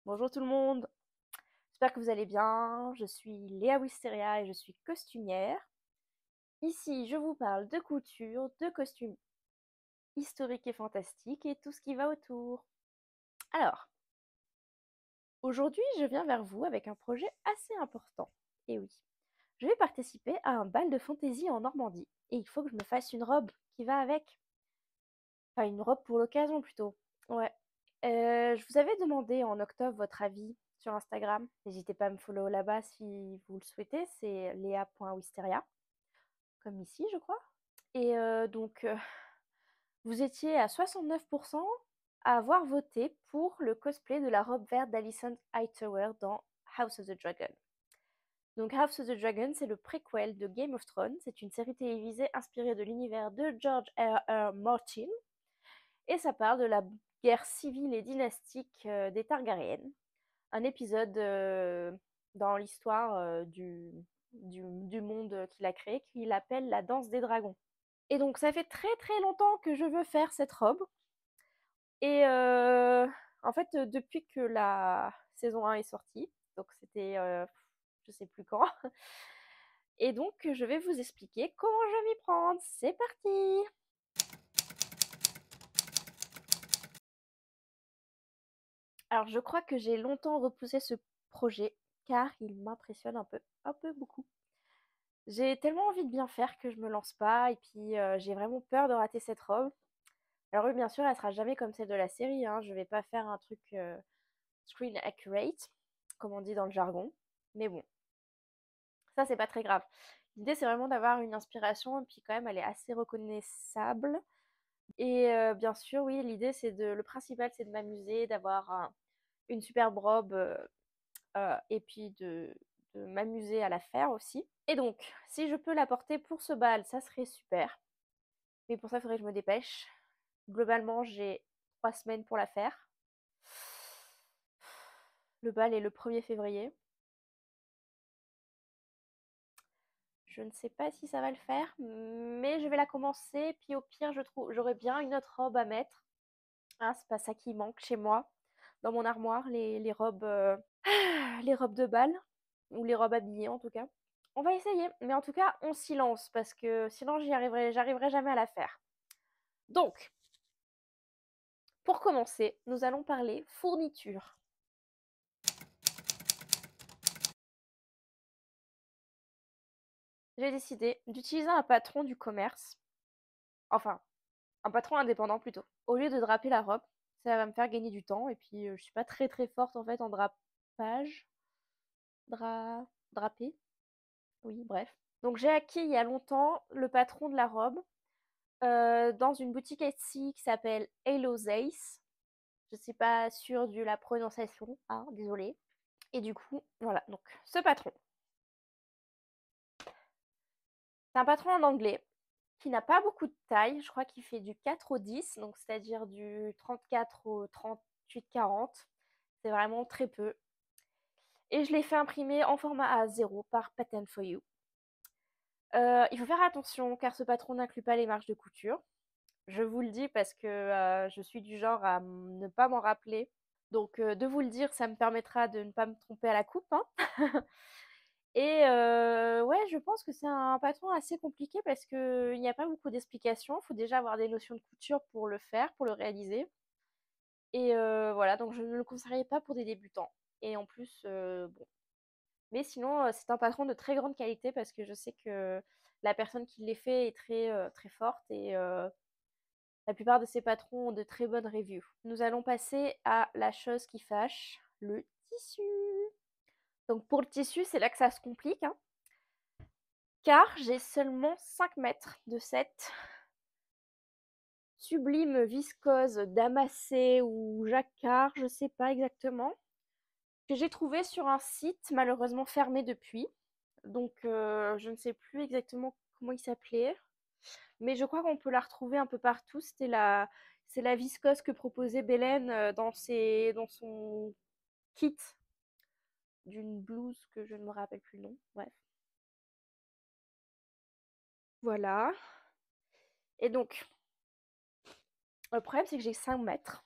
Bonjour tout le monde, j'espère que vous allez bien. Je suis Léa Wisteria et je suis costumière. Ici, je vous parle de couture, de costumes historiques et fantastiques et tout ce qui va autour. Alors, aujourd'hui, je viens vers vous avec un projet assez important. Et oui, je vais participer à un bal de fantaisie en Normandie et il faut que je me fasse une robe qui va avec. Enfin, une robe pour l'occasion plutôt. Ouais. Je vous avais demandé en octobre votre avis sur Instagram. N'hésitez pas à me follow là-bas si vous le souhaitez. C'est lea.wisteria, comme ici, je crois. Et vous étiez à 69% à avoir voté pour le cosplay de la robe verte d'Alicent Hightower dans House of the Dragon. Donc House of the Dragon, c'est le préquel de Game of Thrones. C'est une série télévisée inspirée de l'univers de George R. R. Martin. Et ça parle de la guerre civile et dynastique des Targaryen. Un épisode dans l'histoire du monde qu'il a créé, qu'il appelle la danse des dragons. Et donc ça fait très très longtemps que je veux faire cette robe. Et en fait, depuis que la saison 1 est sortie, donc c'était je sais plus quand, et donc je vais vous expliquer comment je vais m'y prendre. C'est parti! Alors, je crois que j'ai longtemps repoussé ce projet car il m'impressionne un peu beaucoup. J'ai tellement envie de bien faire que je me lance pas et puis j'ai vraiment peur de rater cette robe. Alors oui, bien sûr, elle sera jamais comme celle de la série, hein. Je vais pas faire un truc screen accurate, comme on dit dans le jargon. Mais bon, ça c'est pas très grave. L'idée c'est vraiment d'avoir une inspiration et puis quand même elle est assez reconnaissable. Et bien sûr, oui, l'idée c'est le principal c'est de m'amuser, d'avoir une superbe robe et puis de m'amuser à la faire aussi. Et donc, si je peux la porter pour ce bal, ça serait super. Mais pour ça, il faudrait que je me dépêche. Globalement, j'ai 3 semaines pour la faire. Le bal est le 1er février. Je ne sais pas si ça va le faire, mais je vais la commencer. Puis au pire, j'aurai bien une autre robe à mettre. Hein, c'est pas ça qui manque chez moi. Dans mon armoire, les robes, les robes de bal. Ou les robes habillées en tout cas. On va essayer, mais en tout cas, on s'y lance parce que sinon j'arriverai jamais à la faire. Donc, pour commencer, nous allons parler fourniture. J'ai décidé d'utiliser un patron du commerce, enfin, un patron indépendant plutôt. Au lieu de draper la robe, ça va me faire gagner du temps et puis je suis pas très très forte en fait en drapage. Draper, oui, bref. Donc j'ai acquis il y a longtemps le patron de la robe dans une boutique Etsy qui s'appelle Halo's Ace. Je suis pas sûre de la prononciation, hein, désolée. Et du coup, voilà, donc ce patron. C'est un patron en anglais qui n'a pas beaucoup de taille. Je crois qu'il fait du 4 au 10, donc c'est-à-dire du 34 au 38-40. C'est vraiment très peu. Et je l'ai fait imprimer en format A0 par Patent for You. Il faut faire attention car ce patron n'inclut pas les marges de couture. Je vous le dis parce que je suis du genre à ne pas m'en rappeler. Donc de vous le dire, ça me permettra de ne pas me tromper à la coupe, hein. Et ouais, je pense que c'est un patron assez compliqué parce qu'il n'y a pas beaucoup d'explications. Il faut déjà avoir des notions de couture pour le faire, pour le réaliser. Et voilà, donc je ne le conseillerais pas pour des débutants. Et en plus, bon. Mais sinon, c'est un patron de très grande qualité parce que je sais que la personne qui l'ait fait est très, très forte et la plupart de ces patrons ont de très bonnes reviews. Nous allons passer à la chose qui fâche, le tissu. Donc pour le tissu, c'est là que ça se complique, hein, car j'ai seulement 5 mètres de cette sublime viscose damassée ou jacquard, je sais pas exactement, que j'ai trouvé sur un site malheureusement fermé depuis. Donc je ne sais plus exactement comment il s'appelait, mais je crois qu'on peut la retrouver un peu partout. C'est la viscose que proposait Belen dans son kit d'une blouse que je ne me rappelle plus le nom. Bref, voilà. Et donc, le problème c'est que j'ai 5 mètres.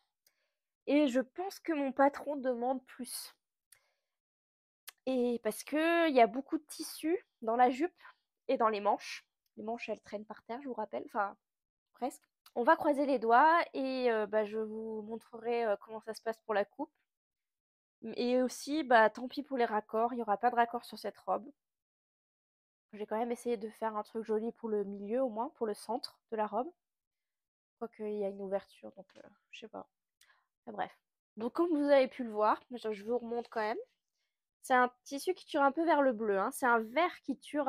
Et je pense que mon patron demande plus. Et parce que il y a beaucoup de tissu dans la jupe et dans les manches. Les manches, elles traînent par terre, je vous rappelle, enfin presque. On va croiser les doigts et bah, je vous montrerai comment ça se passe pour la coupe. Et aussi, bah, tant pis pour les raccords, il n'y aura pas de raccord sur cette robe. J'ai quand même essayé de faire un truc joli pour le milieu, au moins, pour le centre de la robe. Quoique il y a une ouverture, donc je sais pas. Enfin, bref. Donc comme vous avez pu le voir, je vous remonte quand même. C'est un tissu qui tire un peu vers le bleu, hein. C'est un vert qui tire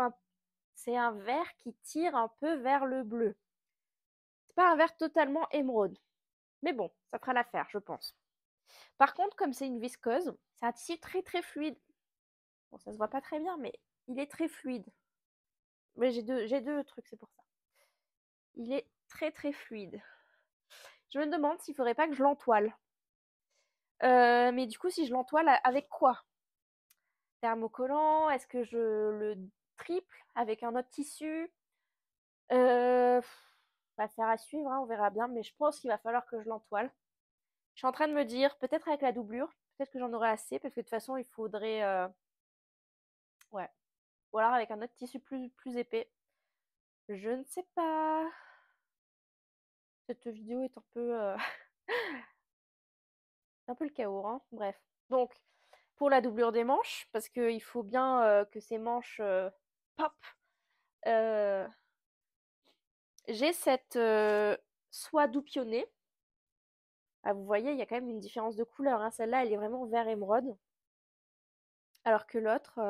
un peu vers le bleu. C'est pas un vert totalement émeraude. Mais bon, ça fera l'affaire, je pense. Par contre, comme c'est une viscose, c'est un tissu très très fluide. Bon, ça se voit pas très bien, mais il est très fluide. Mais j'ai deux trucs, c'est pour ça. Il est très très fluide. Je me demande s'il faudrait pas que je l'entoile. Mais du coup, si je l'entoile, avec quoi? Thermocollant? Est-ce que je le triple avec un autre tissu? Affaire à suivre, hein, on verra bien, mais je pense qu'il va falloir que je l'entoile. Je suis en train de me dire, peut-être avec la doublure, peut-être que j'en aurai assez, parce que de toute façon, il faudrait... Ouais. Ou alors avec un autre tissu plus épais. Je ne sais pas. Cette vidéo est un peu... c'est un peu le chaos, hein. Bref. Donc, pour la doublure des manches, parce qu'il faut bien que ces manches pop. J'ai cette soie doupionnée. Ah, vous voyez, il y a quand même une différence de couleur, hein. Celle-là, elle est vraiment vert émeraude. Alors que l'autre...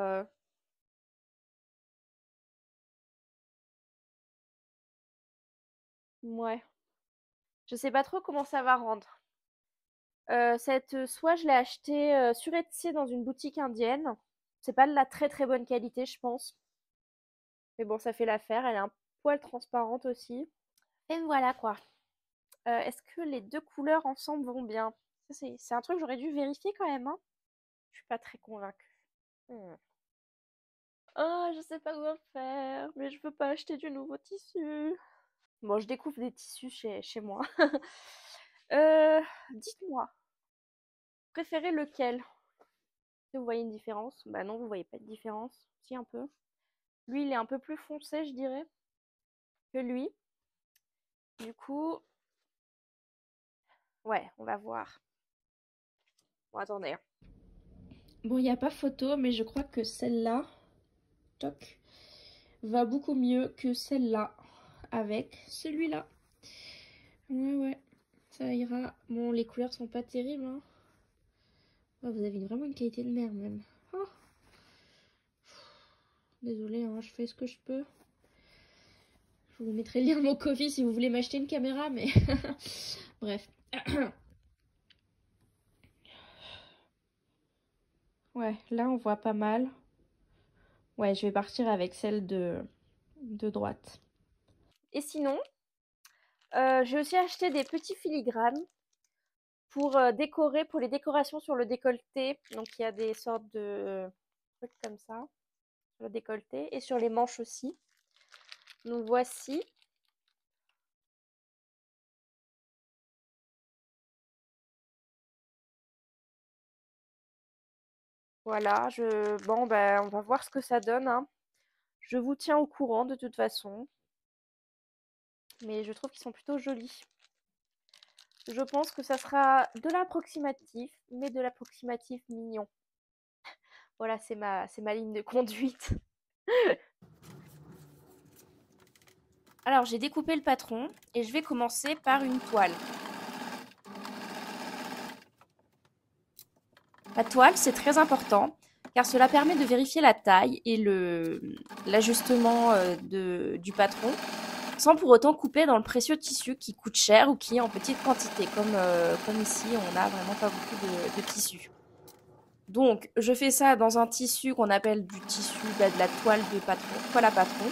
Ouais. Je sais pas trop comment ça va rendre. Cette soie, je l'ai achetée sur Etsy dans une boutique indienne. C'est pas de la très très bonne qualité, je pense. Mais bon, ça fait l'affaire. Elle est un poil transparente aussi. Et voilà quoi. Est-ce que les deux couleurs ensemble vont bien? C'est un truc que j'aurais dû vérifier quand même, hein. Je suis pas très convaincue. Hmm. Oh, je sais pas quoi faire, mais je veux pas acheter du nouveau tissu. Bon, je découvre des tissus chez moi. Dites-moi, préférez lequel? Est-ce que vous voyez une différence? Bah non, vous voyez pas de différence. Si, un peu. Lui, il est un peu plus foncé, je dirais, que lui. Du coup, ouais, on va voir. Bon, attendez. Bon, il n'y a pas photo, mais je crois que celle-là, toc, va beaucoup mieux que celle-là avec celui-là. Ouais, ouais, ça ira. Bon, les couleurs sont pas terribles, hein. Oh, vous avez vraiment une qualité de merde, même. Oh. Désolée, hein, je fais ce que je peux. Je vous mettrai le lien de mon Ko-fi si vous voulez m'acheter une caméra, mais... Bref. Ouais, là, on voit pas mal. Ouais, je vais partir avec celle de droite. Et sinon, j'ai aussi acheté des petits filigranes pour décorer, pour les décorations sur le décolleté. Donc il y a des sortes de trucs comme ça sur le décolleté et sur les manches aussi. Donc voici. Voilà, bon ben on va voir ce que ça donne, hein. Je vous tiens au courant de toute façon. Mais je trouve qu'ils sont plutôt jolis. Je pense que ça sera de l'approximatif, mais de l'approximatif mignon. Voilà, c'est ma ligne de conduite. Alors, j'ai découpé le patron et je vais commencer par une toile. La toile, c'est très important car cela permet de vérifier la taille et l'ajustement du patron sans pour autant couper dans le précieux tissu qui coûte cher ou qui est en petite quantité. Comme ici, on n'a vraiment pas beaucoup de tissu. Donc, je fais ça dans un tissu qu'on appelle du tissu, de la toile de patron, toile à patron.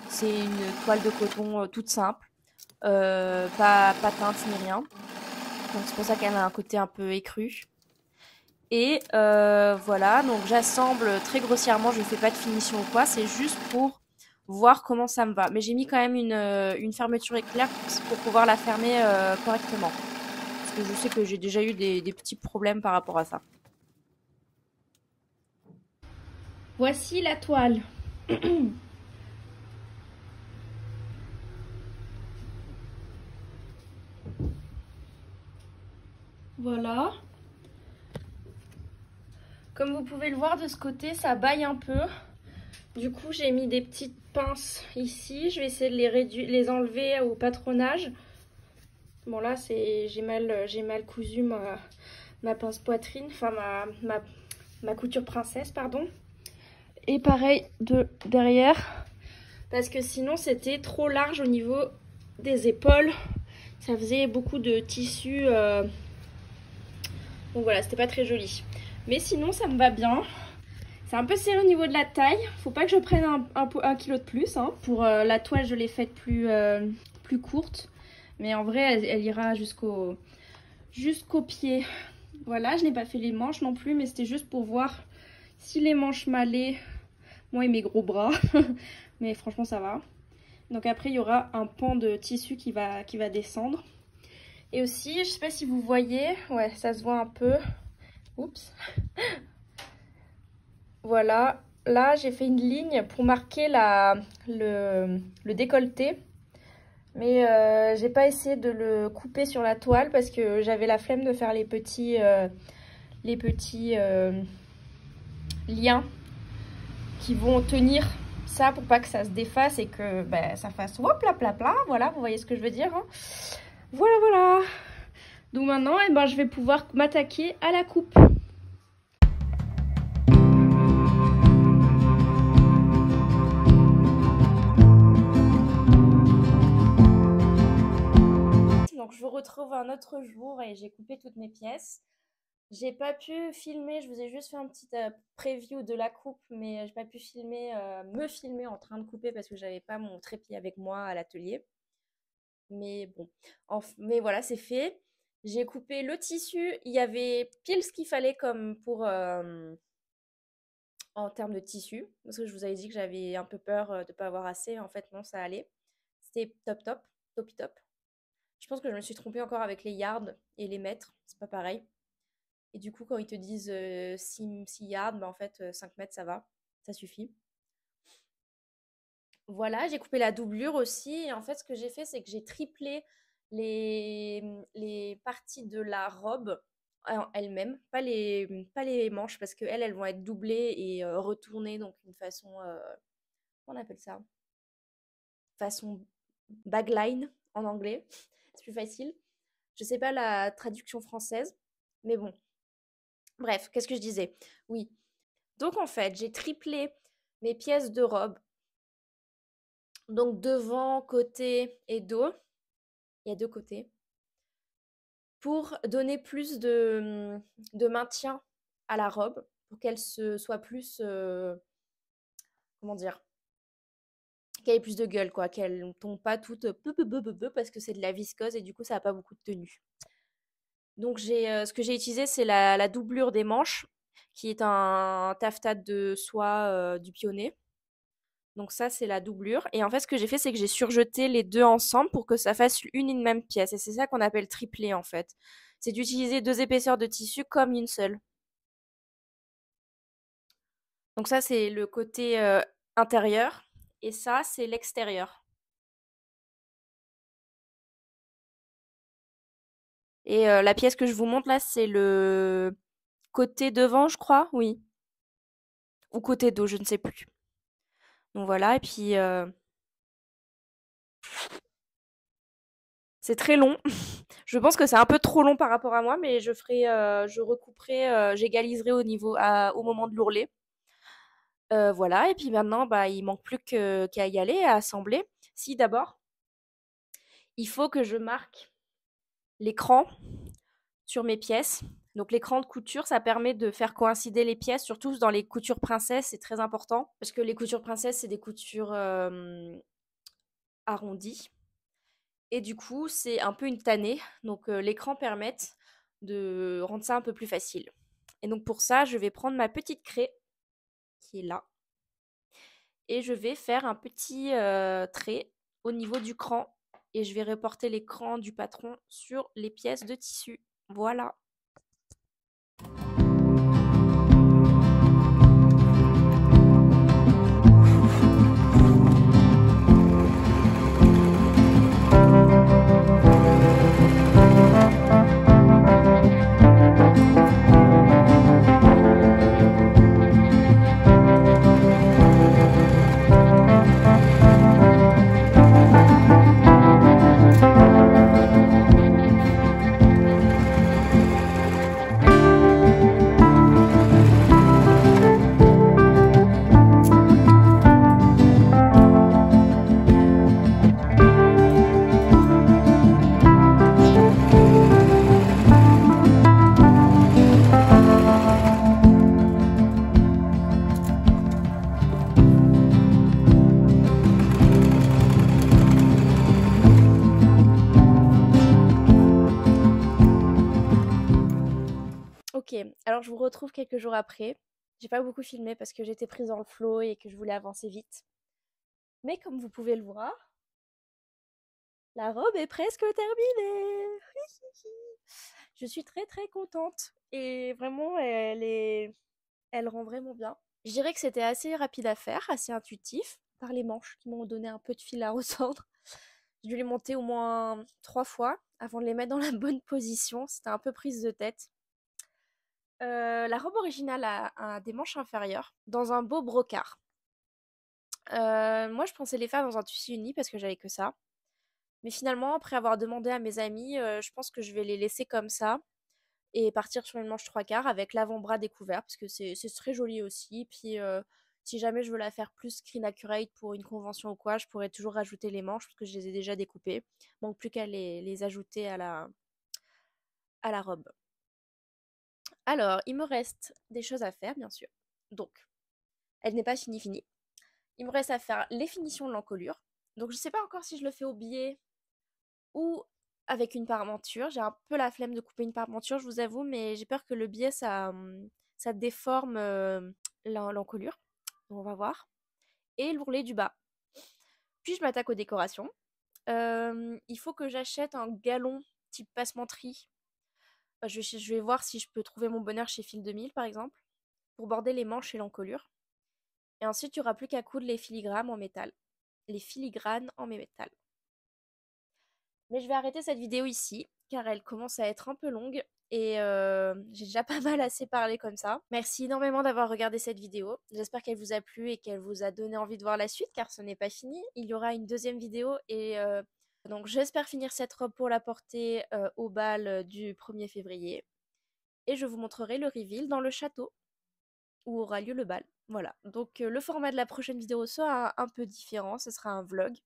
C'est une toile de coton toute simple, pas teinte ni rien. Donc c'est pour ça qu'elle a un côté un peu écru. Et voilà, donc j'assemble très grossièrement, je ne fais pas de finition ou quoi, c'est juste pour voir comment ça me va. Mais j'ai mis quand même une fermeture éclair pour pouvoir la fermer correctement. Parce que je sais que j'ai déjà eu des petits problèmes par rapport à ça. Voici la toile. Voilà. Comme vous pouvez le voir de ce côté, ça baille un peu. Du coup, j'ai mis des petites pinces ici. Je vais essayer de les enlever au patronage. Bon là, j'ai mal cousu ma pince poitrine, enfin ma couture princesse, pardon. Et pareil de derrière, parce que sinon c'était trop large au niveau des épaules. Ça faisait beaucoup de tissu. Donc voilà, c'était pas très joli. Mais sinon, ça me va bien. C'est un peu serré au niveau de la taille. Faut pas que je prenne un kilo de plus. Hein. Pour la toile, je l'ai faite plus courte. Mais en vrai, elle ira jusqu'au pied. Voilà, je n'ai pas fait les manches non plus. Mais c'était juste pour voir si les manches m'allaient. Moi et mes gros bras. Mais franchement, ça va. Donc après, il y aura un pan de tissu qui va descendre. Et aussi, je sais pas si vous voyez. Ouais, ça se voit un peu. Oups. Voilà, là j'ai fait une ligne pour marquer le décolleté. Mais j'ai pas essayé de le couper sur la toile parce que j'avais la flemme de faire les petits liens qui vont tenir ça pour pas que ça se défasse et que ça fasse hop là pla pla. Voilà, vous voyez ce que je veux dire. Hein. Voilà, voilà. Donc maintenant, je vais pouvoir m'attaquer à la coupe. Donc je vous retrouve un autre jour et j'ai coupé toutes mes pièces. J'ai pas pu filmer, je vous ai juste fait un petit preview de la coupe, mais j'ai pas pu me filmer en train de couper parce que j'avais pas mon trépied avec moi à l'atelier. Mais bon, mais voilà, c'est fait. J'ai coupé le tissu, il y avait pile ce qu'il fallait comme pour en termes de tissu, parce que je vous avais dit que j'avais un peu peur de pas avoir assez. En fait, non, ça allait. C'était topi top. Je pense que je me suis trompée encore avec les yards et les mètres, c'est pas pareil. Et du coup, quand ils te disent 6 yards, en fait, 5 mètres, ça va, ça suffit. Voilà, j'ai coupé la doublure aussi. Et en fait, ce que j'ai fait, c'est que j'ai triplé les parties de la robe en elle-même, pas les manches, parce qu'elles vont être doublées et retournées, donc une façon, comment on appelle ça? Façon bagline en anglais, c'est plus facile. Je sais pas la traduction française, mais bon. Bref, qu'est-ce que je disais? Oui. Donc en fait, j'ai triplé mes pièces de robe. Donc devant, côté et dos. Il y a deux côtés. Pour donner plus de maintien à la robe. Pour qu'elle soit plus... comment dire? Qu'elle ait plus de gueule, quoi. Qu'elle ne tombe pas toute parce que c'est de la viscose et du coup, ça n'a pas beaucoup de tenue. Donc ce que j'ai utilisé, c'est la doublure des manches, qui est un taffetas de soie du Pionnet. Donc ça, c'est la doublure. Et en fait, ce que j'ai fait, c'est que j'ai surjeté les deux ensemble pour que ça fasse une et même pièce. Et c'est ça qu'on appelle triplé, en fait. C'est d'utiliser deux épaisseurs de tissu comme une seule. Donc ça, c'est le côté intérieur. Et ça, c'est l'extérieur. Et la pièce que je vous montre là, c'est le côté devant, je crois. Oui. Ou côté dos, je ne sais plus. Donc voilà, et puis c'est très long. Je pense que c'est un peu trop long par rapport à moi, mais je recouperai, j'égaliserai au moment de l'ourlet. Voilà, et puis maintenant, il manque plus qu'à y aller, à assembler. Si d'abord, il faut que je marque l'écran sur mes pièces. Donc l'écran de couture, ça permet de faire coïncider les pièces, surtout dans les coutures princesses, c'est très important. Parce que les coutures princesses, c'est des coutures arrondies. Et du coup, c'est un peu une tannée. Donc l'écran permet de rendre ça un peu plus facile. Et donc pour ça, je vais prendre ma petite craie qui est là. Et je vais faire un petit trait au niveau du cran. Et je vais reporter l'écran du patron sur les pièces de tissu. Voilà. Ok, alors je vous retrouve quelques jours après. J'ai pas beaucoup filmé parce que j'étais prise dans le flow et que je voulais avancer vite. Mais comme vous pouvez le voir, la robe est presque terminée. Je suis très très contente et vraiment elle rend vraiment bien. Je dirais que c'était assez rapide à faire, assez intuitif, par les manches qui m'ont donné un peu de fil à retordre. J'ai dû les monter au moins 3 fois avant de les mettre dans la bonne position. C'était un peu prise de tête. La robe originale a des manches inférieures dans un beau brocart. Moi, je pensais les faire dans un tissu uni parce que j'avais que ça. Mais finalement, après avoir demandé à mes amis, je pense que je vais les laisser comme ça et partir sur une manche 3/4 avec l'avant-bras découvert parce que c'est très joli aussi. Puis si jamais je veux la faire plus screen accurate pour une convention ou quoi, je pourrais toujours rajouter les manches parce que je les ai déjà découpées. Manque plus qu'à les ajouter à la robe. Alors, il me reste des choses à faire, bien sûr. Donc, elle n'est pas finie. Il me reste à faire les finitions de l'encolure. Donc, je sais pas encore si je le fais au biais ou avec une parmenture. J'ai un peu la flemme de couper une parmenture, je vous avoue, mais j'ai peur que le biais, ça déforme l'encolure. Donc, on va voir. Et l'ourlet du bas. Puis, je m'attaque aux décorations. Il faut que j'achète un galon type passementerie. Je vais voir si je peux trouver mon bonheur chez Fil 2000, par exemple, pour border les manches et l'encolure. Et ensuite, il n'y aura plus qu'à coudre les filigranes en métal. Les filigranes en métal. Mais je vais arrêter cette vidéo ici, car elle commence à être un peu longue et j'ai déjà pas mal assez parlé comme ça. Merci énormément d'avoir regardé cette vidéo. J'espère qu'elle vous a plu et qu'elle vous a donné envie de voir la suite, car ce n'est pas fini. Il y aura une deuxième vidéo et donc j'espère finir cette robe pour la porter au bal du 1er février. Et je vous montrerai le reveal dans le château où aura lieu le bal. Voilà, donc le format de la prochaine vidéo sera un peu différent, ce sera un vlog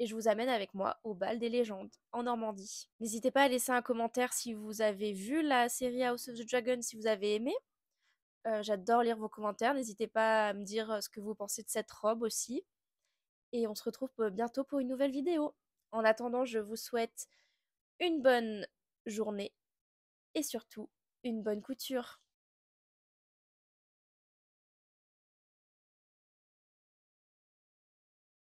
et je vous amène avec moi au bal des légendes en Normandie. N'hésitez pas à laisser un commentaire si vous avez vu la série House of the Dragon, si vous avez aimé. J'adore lire vos commentaires, n'hésitez pas à me dire ce que vous pensez de cette robe aussi. Et on se retrouve bientôt pour une nouvelle vidéo. En attendant, je vous souhaite une bonne journée et surtout une bonne couture.